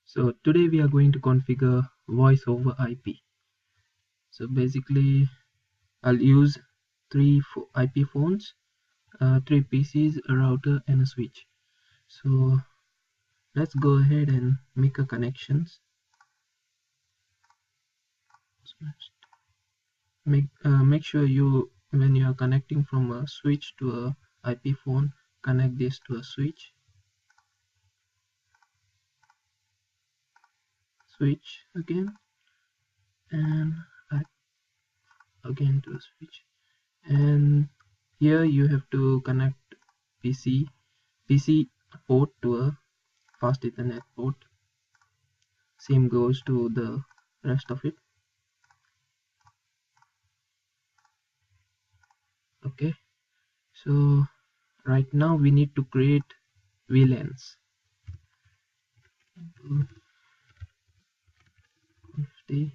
So today we are going to configure voice over IP. So basically I'll use three IP phones, three PCs, a router and a switch. So let's go ahead and make a connections. Make sure you, when you are connecting from a switch to a IP phone, connect this to a switch again, and again to a switch. And here you have to connect PC port to a fast Ethernet port. Same goes to the rest of it. Okay, so right now we need to create VLANs. Okay,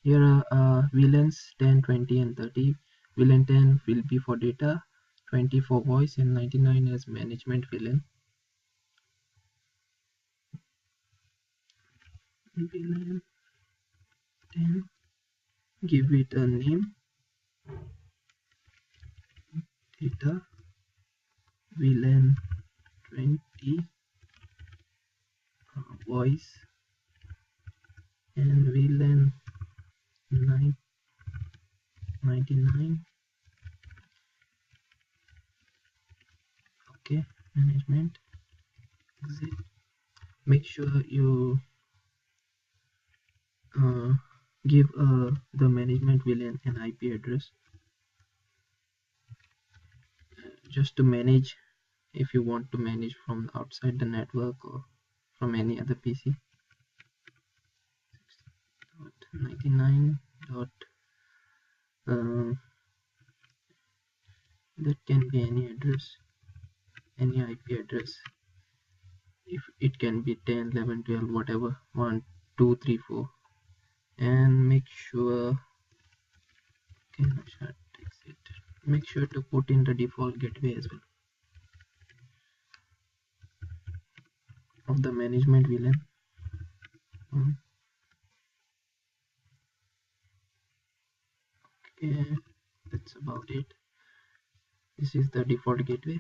here are VLANs 10, 20 and 30. VLAN 10 will be for data, 20 for voice and 99 as management VLAN. VLAN 10, give it a name, data, VLAN 20, voice, and VLAN 99. Okay, management, exit. Make sure you give the management VLAN an IP address just to manage, if you want to manage from outside the network or from any other PC. 99 dot that can be any address, any IP address. If it can be 10, 11, 12, whatever, 1, 2, 3, 4, and make sure make sure to put in the default gateway as well of the management VLAN. Okay, that's about it. This is the default gateway.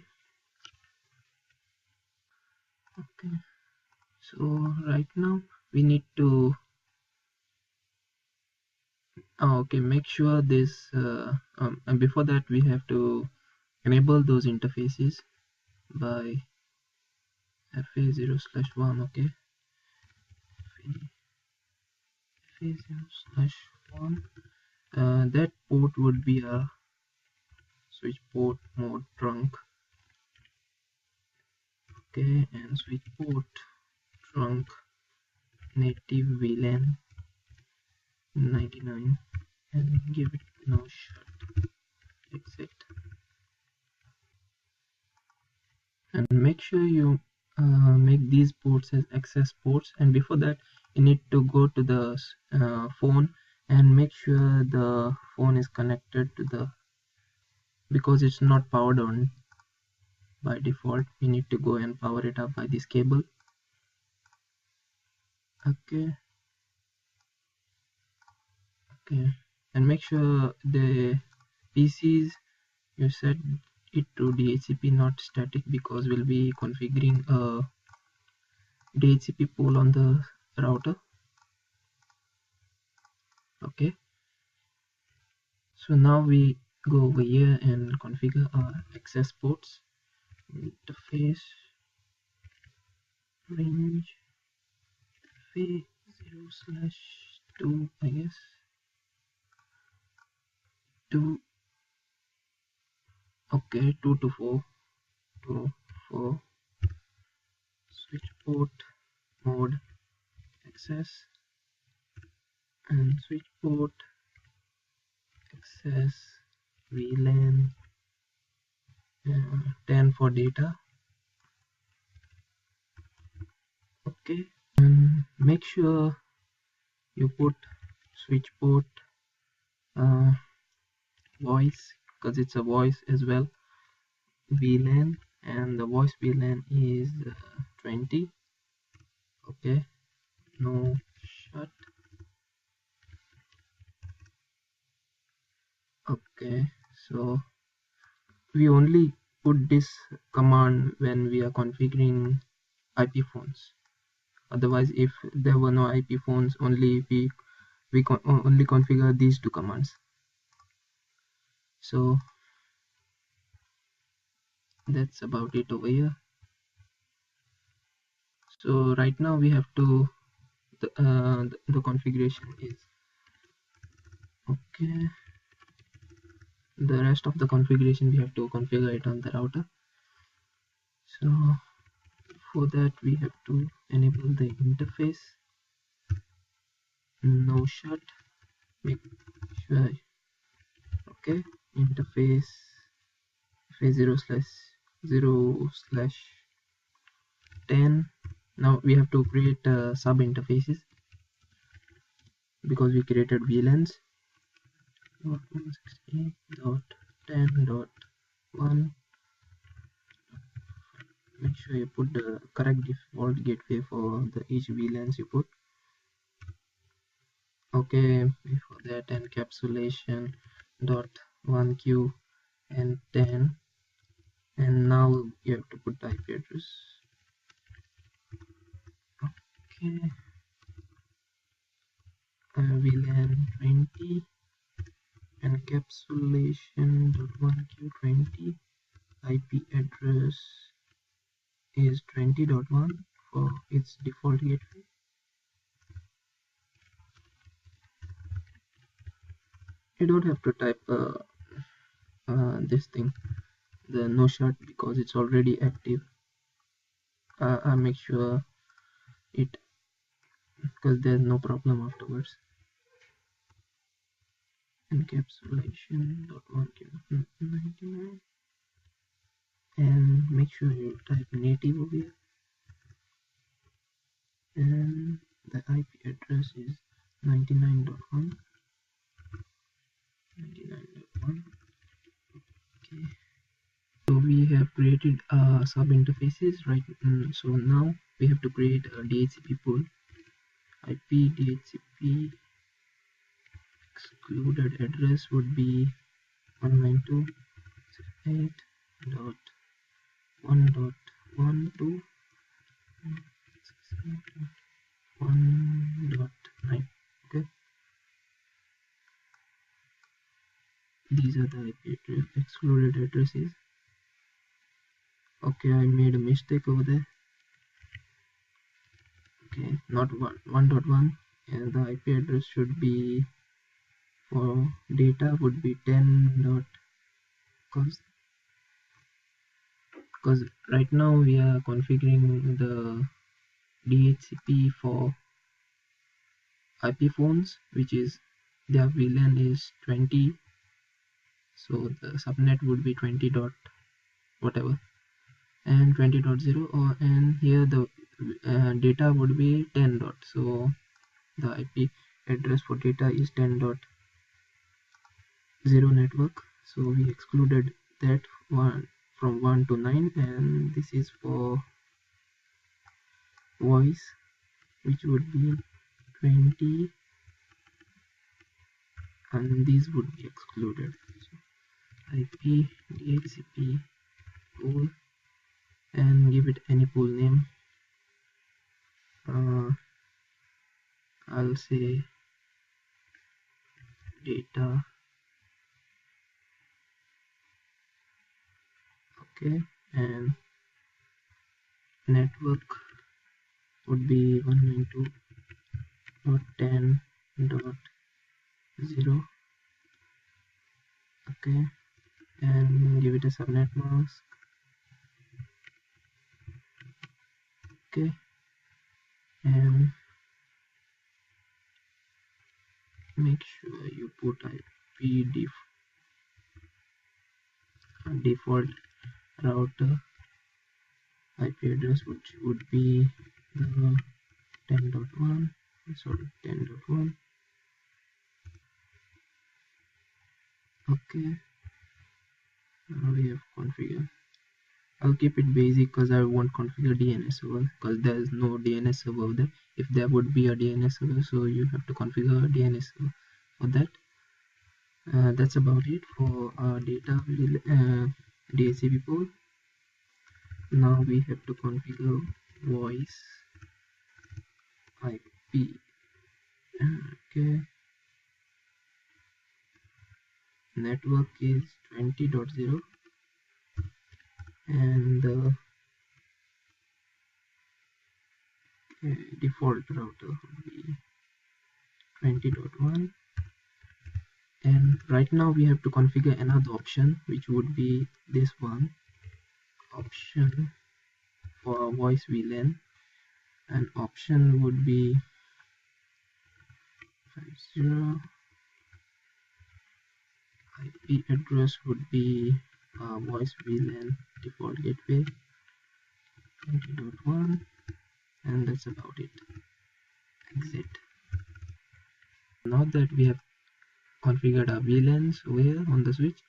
Okay, so right now we need to okay, make sure this and before that we have to enable those interfaces by FA0/1. okay, FA0/1. That port would be a switch port mode trunk. Okay, and switch port trunk native VLAN 99, and give it no shut, exit. And make sure you make these ports as access ports, and before that you need to go to the phone and make sure the phone is connected to the, because it's not powered on by default, we need to go and power it up by this cable. Okay, and make sure the PCs you set it to DHCP, not static, because we'll be configuring a DHCP pool on the router. Okay, so now we go over here and configure our access ports. Interface range FA0/2, I guess 2. Okay, 2 to 4 to 4. Switch port mode access, and switch port access VLAN 10 for data. Okay, and make sure you put switch port voice, because it's a voice as well, VLAN, and the voice VLAN is 20. Okay, no shut. Okay, so we only put this command when we are configuring IP phones. Otherwise, if there were no IP phones, only only configure these two commands. So that's about it over here. So right now we have to the configuration is okay. The rest of the configuration we have to configure it on the router. So for that we have to enable the interface no shut. Make sure okay interface phase 0/0/10. Now we have to create sub interfaces because we created VLANs. 168.10.1. Make sure you put the correct default gateway for the each VLANs you put. Okay, before that encapsulation dot 1q and 10, and now you have to put the IP address. Okay, VLAN 20 encapsulation dot 1q20 IP address is 20.1 for its default gateway. You don't have to type this thing, the no shut, because it's already active. I make sure it because there's no problem afterwards. Encapsulation dot 1q99, and make sure you type native over here, and the IP address is 99.1. 99.1. Okay, so we have created sub interfaces, right? So now we have to create a DHCP pool. IP DHCP excluded address would be 192.168.1.9. Okay, these are the IP excluded addresses. Okay, I made a mistake over there. Okay, not 1.1, and the IP address should be for data would be 10. Because right now we are configuring the DHCP for IP phones, which is their VLAN is 20, so the subnet would be 20 dot whatever and 20.0, or and here the data would be 10 dot, so the IP address for data is 10.0 network, so we excluded that one from 1 to 9, and this is for voice, which would be 20, and these would be excluded. So IP DHCP pool, and give it any pool name. I'll say data. Okay, and network would be 192.10.0. Okay, and give it a subnet mask. Okay, and make sure you put IP default router IP address, which would be the 10.1, sorry, 10.1. Okay, now we have configured. I'll keep it basic because I won't configure DNS server because there is no DNS server there. If there would be a DNS server, so you have to configure a DNS server for that. That's about it for our data DHCP port. Now we have to configure voice IP. Okay, network is 20.0 and the default router would be 20.1. And right now we have to configure another option, which would be this one option for voice VLAN. An option would be 50. IP address would be voice VLAN default gateway 20.1, and that's about it. Exit. Now that we have configured our VLANs over here on the switch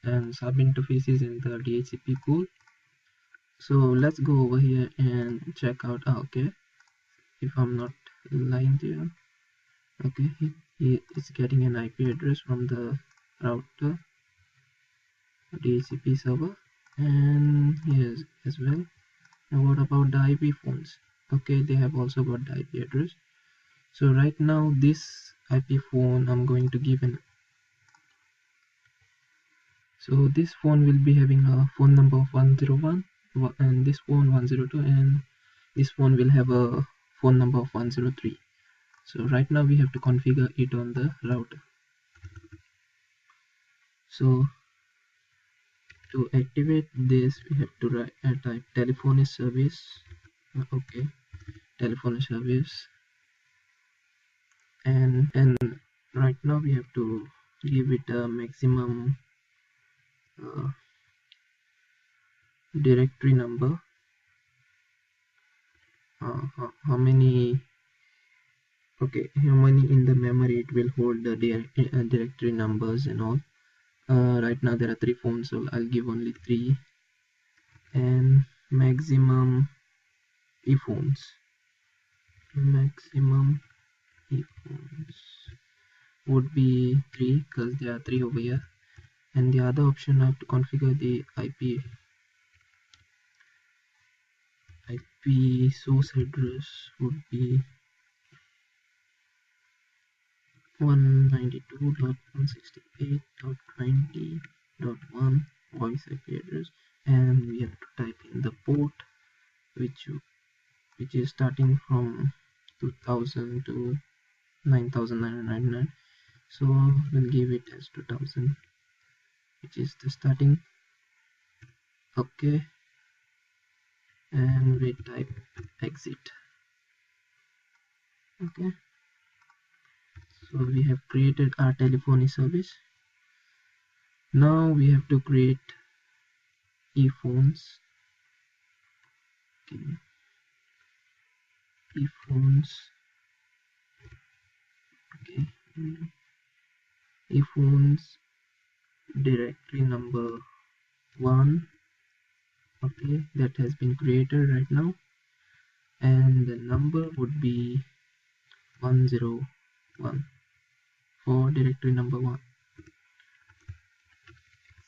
and sub interfaces in the DHCP pool, so let's go over here and check out. Okay, if I'm not lying there, okay, he is getting an IP address from the router DHCP server, and here's as well. Now what about the IP phones? Okay, they have also got the IP address. So right now this IP phone I'm going to give an, so this phone will be having a phone number of 101 and this phone 102, and this phone will have a phone number of 103. So right now we have to configure it on the router. So to activate this we have to type telephone service. Okay, telephone service, and right now we have to give it a maximum directory number. How many, okay, how many in the memory it will hold the directory numbers and all. Right now there are 3 phones, so I'll give only 3. And maximum ePhones, maximum ePhones would be 3 because there are 3 over here. And the other option I have to configure the IP source address would be 192.168.20.1 voice IP address, and we have to type in the port which is starting from 2000 to 9999. So we'll give it as 2000, which is the starting. Okay, and we type exit. Okay, so we have created our telephony service. Now we have to create ePhones. Okay, ePhones. Okay, ePhones directory number 1. Okay, that has been created right now, and the number would be 101 for directory number 1.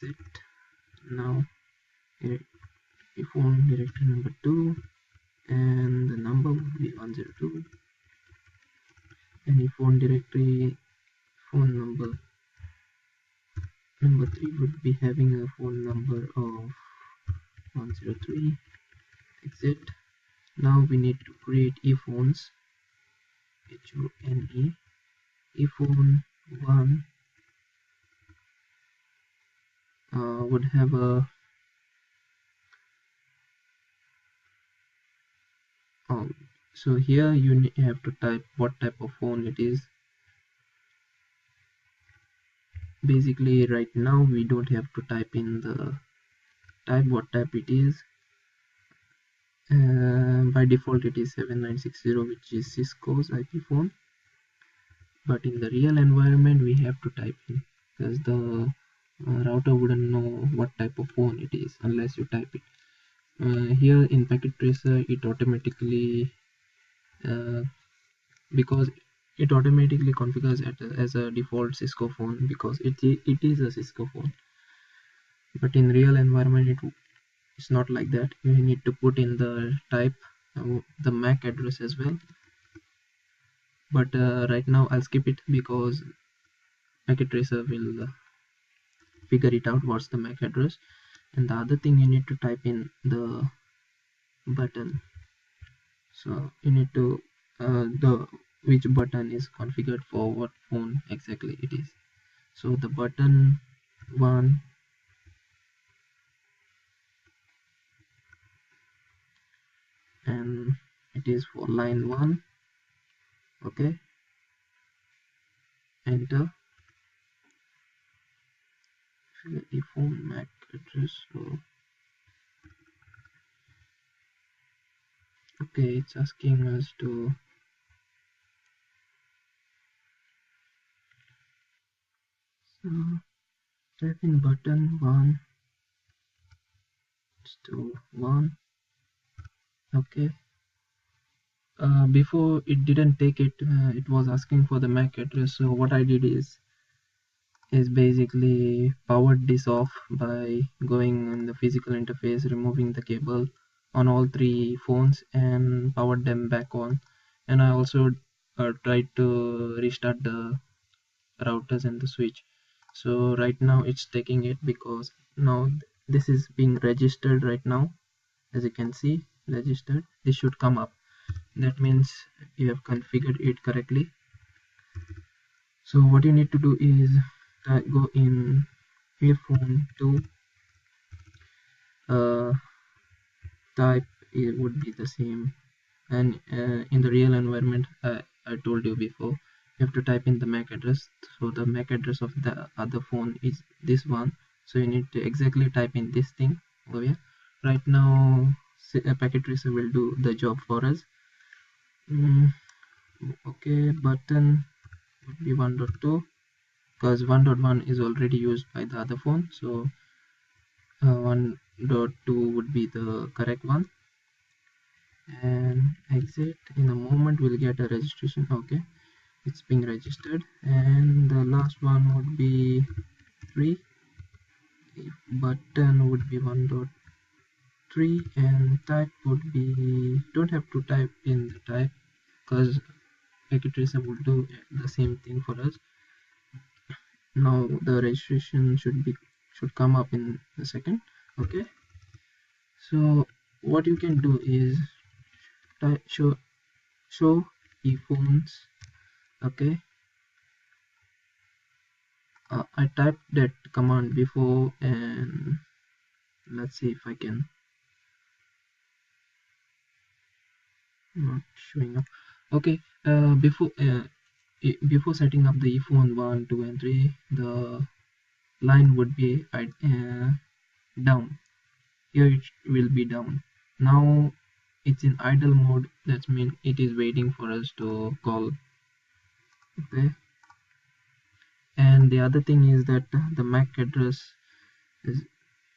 Exit. Now phone directory number 2, and the number would be 102, and phone directory phone number 3 would be having a phone number of 103. Exit. Now we need to create ePhones. HONE. ePhone 1 would have a so here you have to type what type of phone it is. Basically right now we don't have to type in the type what type it is. By default it is 7960, which is Cisco's IP phone, but in the real environment we have to type in because the router wouldn't know what type of phone it is unless you type it. here in packet tracer it automatically uh, because it automatically configures as a default Cisco phone because it is a Cisco phone, but in real environment it's not like that. You need to put in the type, the MAC address as well, but right now I'll skip it because packet tracer will figure it out what's the MAC address. And the other thing, you need to type in the button. So you need to the which button is configured for what phone exactly it is. So the button 1, and it is for line 1. Okay, enter the phone MAC address. So okay, it's asking us to type in button 1 to 1. Okay, before it didn't take it, it was asking for the MAC address. So what I did is basically powered this off by going in the physical interface, removing the cable on all 3 phones and powered them back on. And I also tried to restart the routers and the switch. So right now it's taking it because now this is being registered right now. As you can see, registered, this should come up. That means you have configured it correctly. So what you need to do is go in earphone 2, type it would be the same, and in the real environment I told you before, you have to type in the MAC address. So the MAC address of the other phone is this one, so you need to exactly type in this thing over here. Right now packet tracer will do the job for us. Okay, button would be 1.2 because 1.1 is already used by the other phone, so 1.2 would be the correct one. And exit. In a moment we'll get a registration. Okay, it's being registered. And the last one would be 3. Button would be 1.3, and type would be, don't have to type in the type because packet tracer will do the same thing for us. Now the registration should come up in a second. Okay, so what you can do is show earphones. Okay, I typed that command before, and let's see if I can. Not showing up. Okay, before setting up the earphone 1, 2 and 3, the line would be down. Here it will be down. Now it's in idle mode. That means it is waiting for us to call. Okay, and the other thing is that the MAC address is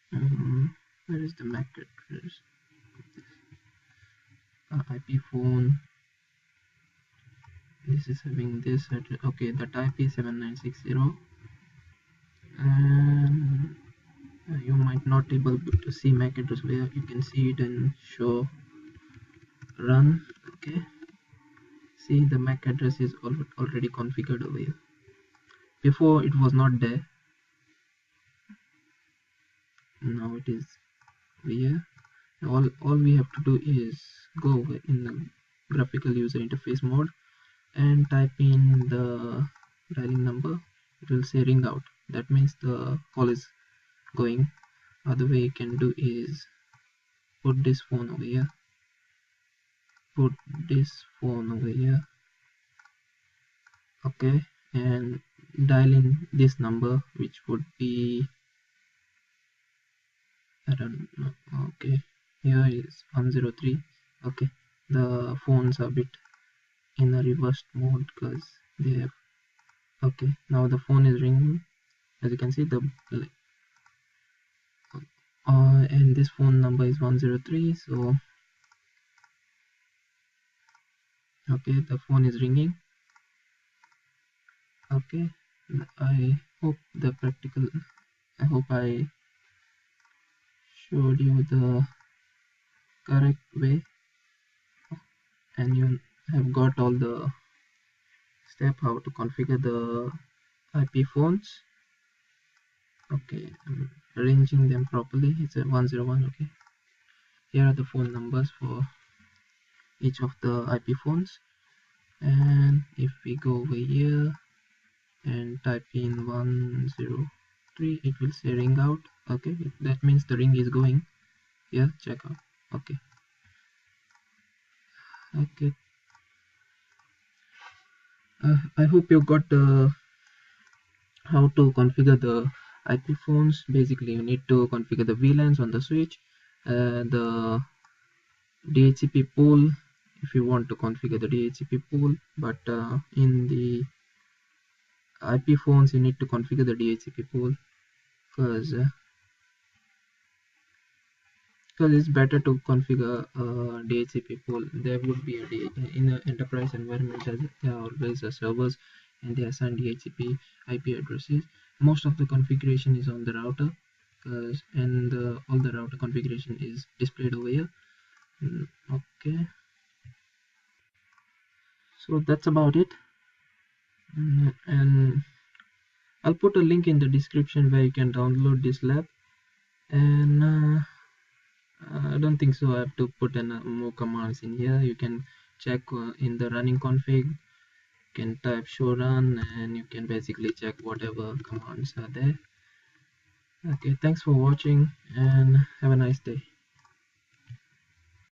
where is the MAC address? IP phone, this is having this address. Okay, the type is 7960, and you might not able to see MAC address where you can see it and show run. Okay, see the MAC address is already configured over here. Before it was not there, now it is over here. All we have to do is go over in the graphical user interface mode and type in the dialing number. It will say ring out. That means the call is going. Other way you can do is put this phone over here, put this phone over here. Okay, and dial in this number, which would be, I don't know. Okay, here is 103. Okay, the phones are a bit in a reversed mode because they have. Okay, now the phone is ringing. As you can see, the and this phone number is 103. So okay, the phone is ringing. Okay, I hope the practical, I hope I showed you the correct way and you have got all the step how to configure the IP phones. Okay, I'm arranging them properly. It's a 101. Okay, here are the phone numbers for each of the IP phones, and if we go over here and type in 103, it will say ring out. Okay, that means the ring is going. Yeah, check out. Okay. Okay, I hope you got how to configure the IP phones. Basically you need to configure the VLANs on the switch, the DHCP pool if you want to configure the DHCP pool, but in the IP phones you need to configure the DHCP pool because it's better to configure DHCP pool. There would be in an enterprise environment, there are always servers and they assign DHCP IP addresses. Most of the configuration is on the router, and all the router configuration is displayed over here. Okay, so that's about it. And I'll put a link in the description where you can download this lab. And I don't think so I have to put in more commands in here. You can check in the running config, you can type show run and you can basically check whatever commands are there. Okay, thanks for watching and have a nice day.